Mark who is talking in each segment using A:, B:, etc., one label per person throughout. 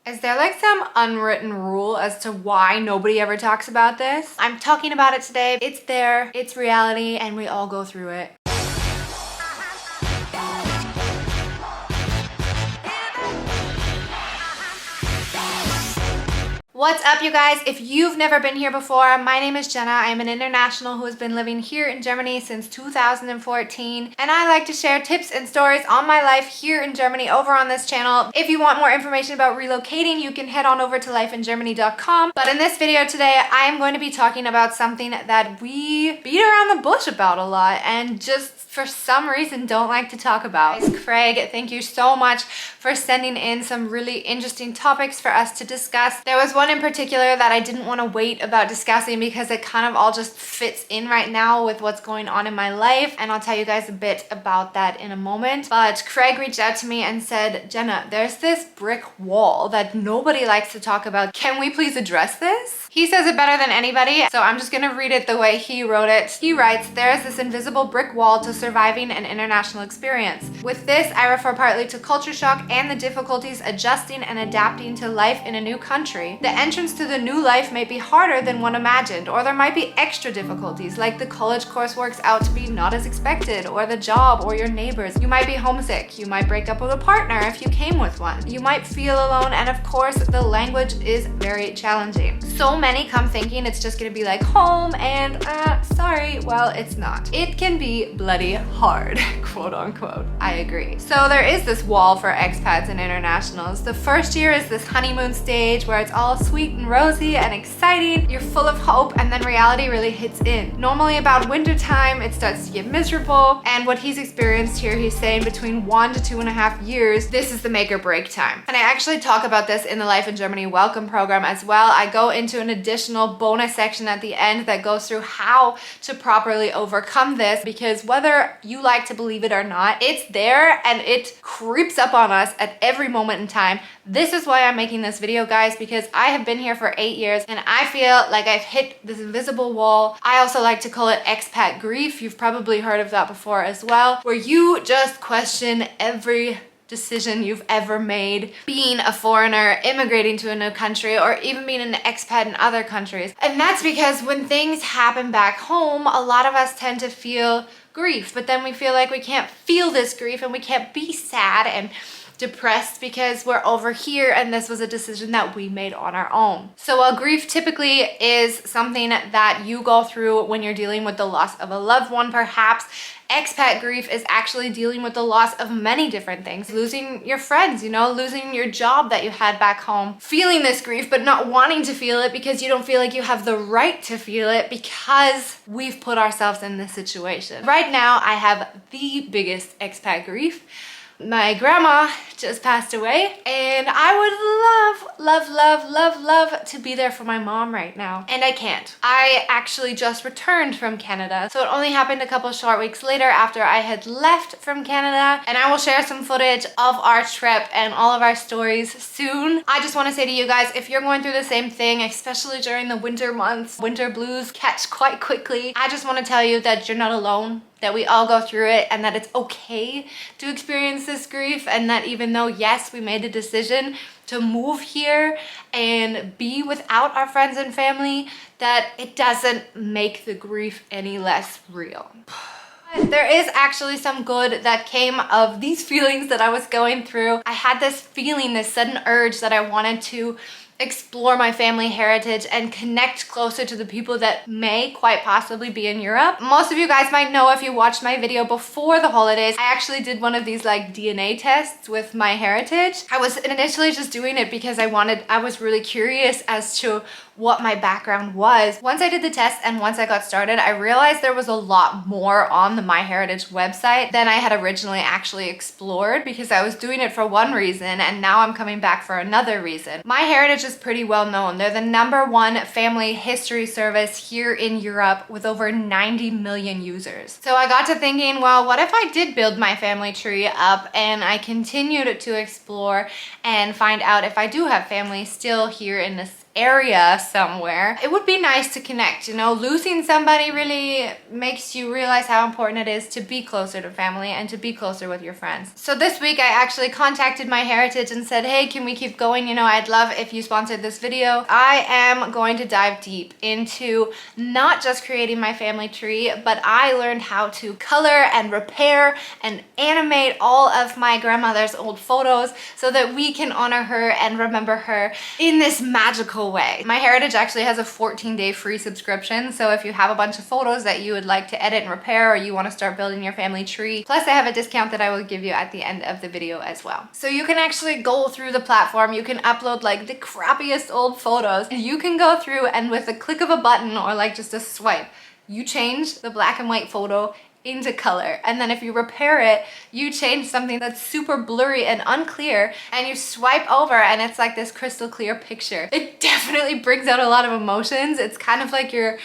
A: Is there like some unwritten rule as to why nobody ever talks about this? I'm talking about it today. It's there, it's reality, and we all go through it. What's up, you guys? If you've never been here before, my name is Jenna. I'm an international who has been living here in Germany since 2014, and I like to share tips and stories on my life here in Germany over on this channel. If you want more information about relocating, you can head on over to lifeingermany.com. But in this video today, I am going to be talking about something that we beat around the bush about a lot and just for some reason don't like to talk about. Guys, Craig, thank you so much for sending in some really interesting topics for us to discuss. There was one in particular that I didn't want to wait about discussing because it kind of all just fits in right now with what's going on in my life, and I'll tell you guys a bit about that in a moment. But Craig reached out to me and said, Jenna, there's this brick wall that nobody likes to talk about. Can we please address this? He says it better than anybody, so I'm just gonna read it the way he wrote it. He writes, there is this invisible brick wall to surviving an international experience. With this, I refer partly to culture shock and the difficulties adjusting and adapting to life in a new country. The entrance to the new life may be harder than one imagined, or there might be extra difficulties, like the college course works out to be not as expected, or the job, or your neighbors. You might be homesick. You might break up with a partner if you came with one. You might feel alone, and of course, the language is very challenging. So many come thinking it's just gonna be like home and sorry, well, it's not. It can be bloody hard, quote unquote. I agree. So there is this wall for expats and internationals. The first year is this honeymoon stage where it's all sweet and rosy and exciting. You're full of hope, and then reality really hits in. Normally about winter time, it starts to get miserable, and what he's experienced here, he's saying between 1 to 2.5 years, this is the make or break time. And I actually talk about this in the Life in Germany Welcome program as well. I go into an additional bonus section at the end that goes through how to properly overcome this, because whether you like to believe it or not, it's there and it creeps up on us at every moment in time. This is why I'm making this video, guys, because I have been here for 8 years and I feel like I've hit this invisible wall. I also like to call it expat grief. You've probably heard of that before as well, where you just question every decision you've ever made, being a foreigner, immigrating to a new country, or even being an expat in other countries. And that's because when things happen back home, a lot of us tend to feel grief, but then we feel like we can't feel this grief and we can't be sad and depressed because we're over here and this was a decision that we made on our own. So while grief typically is something that you go through when you're dealing with the loss of a loved one, perhaps expat grief is actually dealing with the loss of many different things. Losing your friends, losing your job that you had back home. Feeling this grief but not wanting to feel it because you don't feel like you have the right to feel it because we've put ourselves in this situation. Right now, I have the biggest expat grief. My grandma just passed away and I would love to be there for my mom right now. And I can't. I actually just returned from Canada. So it only happened a couple short weeks later after I had left from Canada. And I will share some footage of our trip and all of our stories soon. I just want to say to you guys, if you're going through the same thing, especially during the winter months, winter blues catch quite quickly. I just want to tell you that you're not alone, that we all go through it, and that it's okay to experience this grief, and that even though, yes, we made a decision to move here and be without our friends and family, that it doesn't make the grief any less real. There is actually some good that came of these feelings that I was going through. I had this feeling, this sudden urge that I wanted to explore my family heritage and connect closer to the people that may quite possibly be in Europe. Most of you guys might know if you watched my video before the holidays, I actually did one of these like DNA tests with MyHeritage. I was initially just doing it because I was really curious as to what my background was. Once I did the test and once I got started, I realized there was a lot more on the MyHeritage website than I had originally actually explored, because I was doing it for one reason and now I'm coming back for another reason. MyHeritage is pretty well known. They're the #1 family history service here in Europe with over 90 million users. So I got to thinking, well, what if I did build my family tree up and I continued to explore and find out if I do have family still here in this area somewhere, it would be nice to connect. You know, losing somebody really makes you realize how important it is to be closer to family and to be closer with your friends. So this week I actually contacted MyHeritage and said, hey, can we keep going? You know, I'd love if you sponsored this video. I am going to dive deep into not just creating my family tree, but I learned how to color and repair and animate all of my grandmother's old photos so that we can honor her and remember her in this magical way. MyHeritage actually has a 14-day free subscription, so if you have a bunch of photos that you would like to edit and repair, or you want to start building your family tree, plus I have a discount that I will give you at the end of the video as well. So you can actually go through the platform, you can upload like the crappiest old photos, and you can go through and with a click of a button or like just a swipe, you change the black and white photo into color. And then if you repair it, you change something that's super blurry and unclear and you swipe over and it's like this crystal clear picture. It definitely brings out a lot of emotions. It's kind of like you're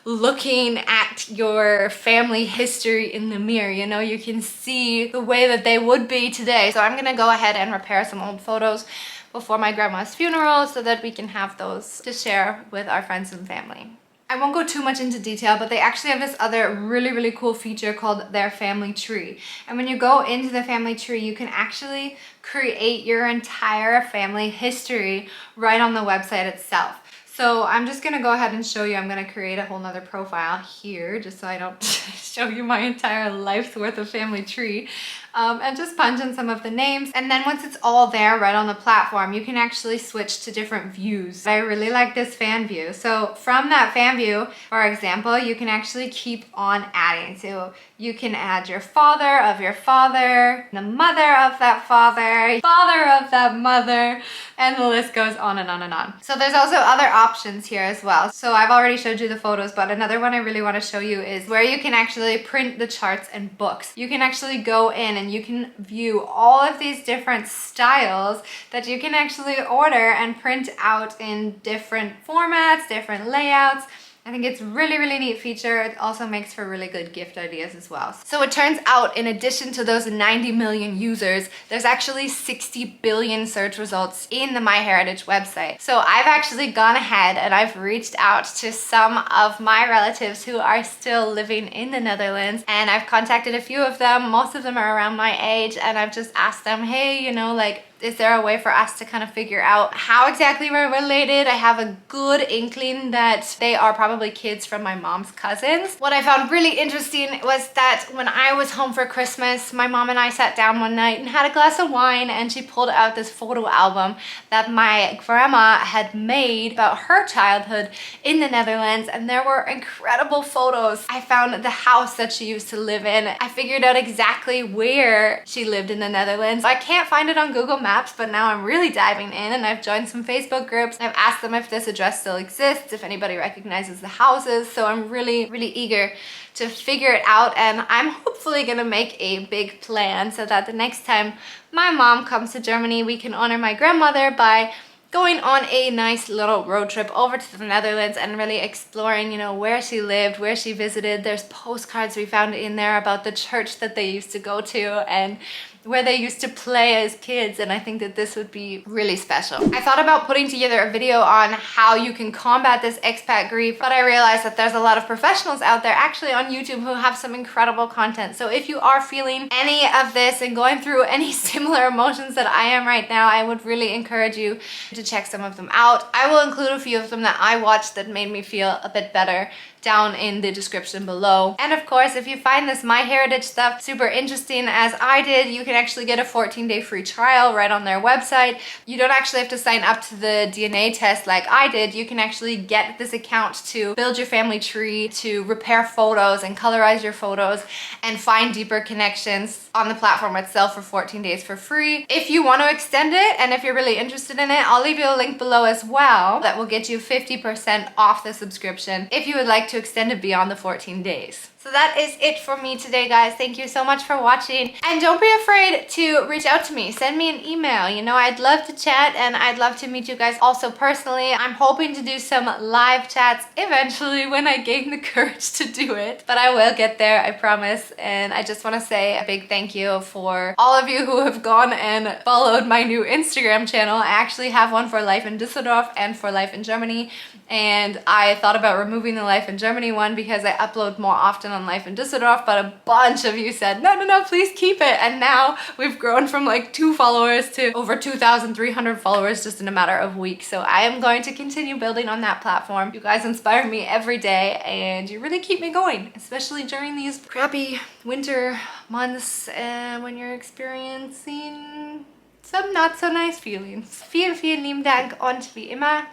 A: looking at your family history in the mirror, you know, you can see the way that they would be today. So I'm gonna go ahead and repair some old photos before my grandma's funeral so that we can have those to share with our friends and family. I won't go too much into detail, but they actually have this other really cool feature called their family tree. And when you go into the family tree, you can actually create your entire family history right on the website itself. So I'm just gonna go ahead and show you. I'm gonna create a whole nother profile here just so I don't show you my entire life's worth of family tree. And just punch in some of the names. And then once it's all there right on the platform, you can actually switch to different views. I really like this fan view. So from that fan view, for example, you can actually keep on adding. So you can add your father of your father, the mother of that father, father of that mother, and the list goes on and on and on. So there's also other options here as well. So I've already showed you the photos, but another one I really want to show you is where you can actually print the charts and books. You can actually go in and you can view all of these different styles that you can actually order and print out in different formats, different layouts. I think it's really neat feature. It also makes for really good gift ideas as well. So it turns out in addition to those 90 million users, there's actually 60 billion search results in the MyHeritage website. So I've actually gone ahead and I've reached out to some of my relatives who are still living in the Netherlands, and I've contacted a few of them. Most of them are around my age, and I've just asked them, hey, you know, like, is there a way for us to kind of figure out how exactly we're related? I have a good inkling that they are probably kids from my mom's cousins. What I found really interesting was that when I was home for Christmas, my mom and I sat down one night and had a glass of wine, and she pulled out this photo album that my grandma had made about her childhood in the Netherlands, and there were incredible photos. I found the house that she used to live in. I figured out exactly where she lived in the Netherlands. I can't find it on Google Maps, but now I'm really diving in, and I've joined some Facebook groups. I've asked them if this address still exists, if anybody recognizes the houses. So I'm really eager to figure it out, and I'm hopefully gonna make a big plan so that the next time my mom comes to Germany, we can honor my grandmother by going on a nice little road trip over to the Netherlands and really exploring, you know, where she lived, where she visited. There's postcards we found in there about the church that they used to go to and where they used to play as kids, and I think that this would be really special. I thought about putting together a video on how you can combat this expat grief, but I realized that there's a lot of professionals out there actually on YouTube who have some incredible content. So if you are feeling any of this and going through any similar emotions that I am right now, I would really encourage you to check some of them out. I will include a few of them that I watched that made me feel a bit better down in the description below. And of course, if you find this MyHeritage stuff super interesting as I did, you can actually get a 14-day free trial right on their website. You don't actually have to sign up to the DNA test like I did. You can actually get this account to build your family tree, to repair photos and colorize your photos, and find deeper connections on the platform itself for 14 days for free. If you want to extend it, and if you're really interested in it, I'll leave you a link below as well that will get you 50% off the subscription if you would like to extend it beyond the 14 days. So that is it for me today, guys. Thank you so much for watching. And don't be afraid to reach out to me. Send me an email. You know, I'd love to chat and I'd love to meet you guys also personally. I'm hoping to do some live chats eventually when I gain the courage to do it. But I will get there, I promise. And I just want to say a big thank you for all of you who have gone and followed my new Instagram channel. I actually have one for life in Düsseldorf and for life in Germany. And I thought about removing the life in Germany one because I upload more often on life in Düsseldorf, but a bunch of you said, no, please keep it. And now we've grown from like 2 followers to over 2,300 followers just in a matter of weeks. So I am going to continue building on that platform. You guys inspire me every day and you really keep me going, especially during these crappy winter months when you're experiencing some not so nice feelings. Vielen, vielen lieben Dank und wie immer,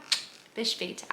A: bis später.